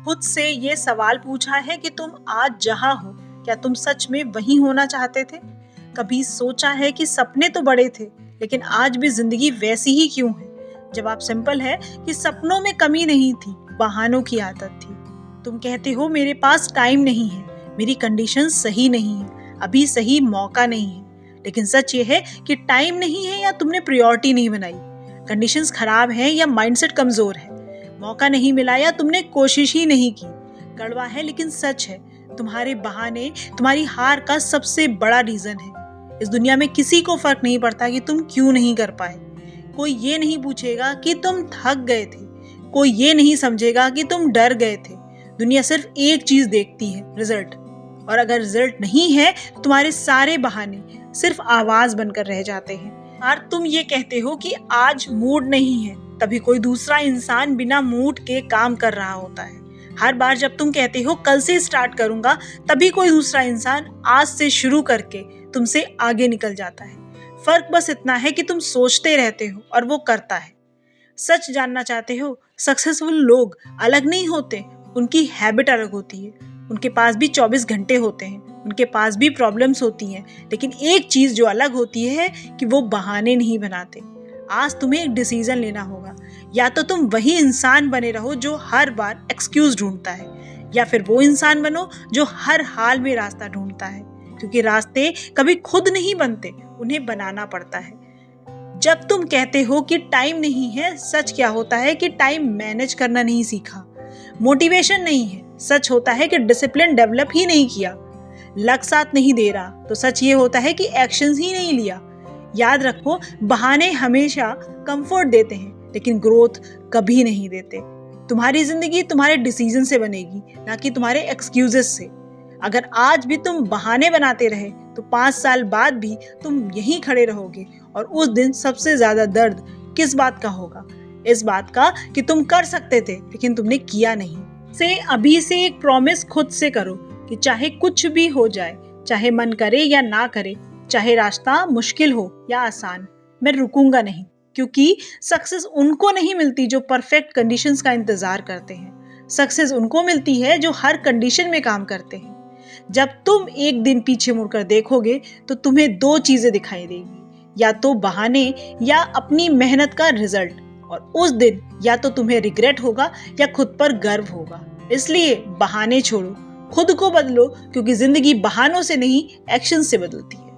खुद से ये सवाल पूछा है कि तुम आज जहां हो, क्या तुम सच में वहीं होना चाहते थे? कभी सोचा है कि सपने तो बड़े थे, लेकिन आज भी जिंदगी वैसी ही क्यों है? जवाब सिंपल है कि सपनों में कमी नहीं थी, बहानों की आदत थी। तुम कहते हो मेरे पास टाइम नहीं है, मेरी कंडीशन सही नहीं है, अभी सही मौका नहीं है। लेकिन सच ये है कि टाइम नहीं है या तुमने प्रायोरिटी नहीं बनाई, कंडीशंस खराब हैं या माइंडसेट कमजोर है, मौका नहीं मिला या तुमने कोशिश ही नहीं की। कड़वा है लेकिन सच है, तुम्हारे बहाने तुम्हारी हार का सबसे बड़ा रीजन है। इस दुनिया में किसी को फर्क नहीं पड़ता कि तुम क्यों नहीं कर पाए। कोई ये नहीं पूछेगा कि तुम थक गए थे, कोई ये नहीं समझेगा कि तुम डर गए थे। दुनिया सिर्फ एक चीज देखती है, रिजल्ट। और अगर रिजल्ट नहीं है तो तुम्हारे सारे बहाने सिर्फ आवाज बनकर रह जाते हैं। और तुम ये कहते हो कि आज मूड नहीं है, तभी कोई दूसरा इंसान बिना मूड के काम कर रहा होता है। हर बार जब तुम कहते हो कल से स्टार्ट करूंगा, तभी कोई दूसरा इंसान आज से शुरू करके तुमसे आगे निकल जाता है। फर्क बस इतना है कि तुम सोचते रहते हो और वो करता है। सच जानना चाहते हो? सक्सेसफुल लोग अलग नहीं होते, उनकी हैबिट अलग होती है। उनके पास भी 24 घंटे होते हैं, उनके पास भी प्रॉब्लम्स होती हैं, लेकिन एक चीज जो अलग होती है कि वो बहाने नहीं बनाते। आज तुम्हें एक डिसीजन लेना होगा, या तो तुम वही इंसान बने रहो जो हर बार एक्सक्यूज ढूंढता है, या फिर वो इंसान बनो जो हर हाल में रास्ता ढूंढता है। क्योंकि रास्ते कभी खुद नहीं बनते, उन्हें बनाना पड़ता है। जब तुम कहते हो कि टाइम नहीं है, सच क्या होता है कि टाइम मैनेज करना नहीं सीखा। मोटिवेशन नहीं है, सच होता है कि डिसिप्लिन डेवलप ही नहीं किया। लक साथ नहीं दे रहा तो सच ये होता है कि एक्शंस ही नहीं लिया। याद रखो, बहाने हमेशा कंफर्ट देते हैं, लेकिन ग्रोथ कभी नहीं देते। तुम्हारी जिंदगी तुम्हारे डिसीजन से बनेगी, ना कि तुम्हारे एक्सक्यूजेस से। अगर आज भी तुम बहाने बनाते रहे तो 5 साल बाद भी तुम यहीं खड़े रहोगे, और उस दिन सबसे ज्यादा दर्द किस बात का होगा? इस बात का कि तुम कर सकते थे लेकिन तुमने किया नहीं। अभी से एक प्रॉमिस खुद से करो कि चाहे कुछ भी हो जाए, चाहे मन करे या ना करे, चाहे रास्ता मुश्किल हो या आसान, मैं रुकूंगा नहीं। क्योंकि सक्सेस उनको नहीं मिलती जो परफेक्ट कंडीशंस का इंतजार करते हैं। सक्सेस उनको मिलती है जो हर कंडीशन में काम करते हैं। जब तुम एक दिन पीछे मुड़कर देखोगे तो तुम्हें 2 चीजें दिखाई देगी, या तो बहाने या अपनी मेहनत का रिजल्ट। और उस दिन या तो तुम्हें रिग्रेट होगा या खुद पर गर्व होगा। इसलिए बहाने छोड़ो, खुद को बदलो, क्योंकि जिंदगी बहानों से नहीं, एक्शन से बदलती है।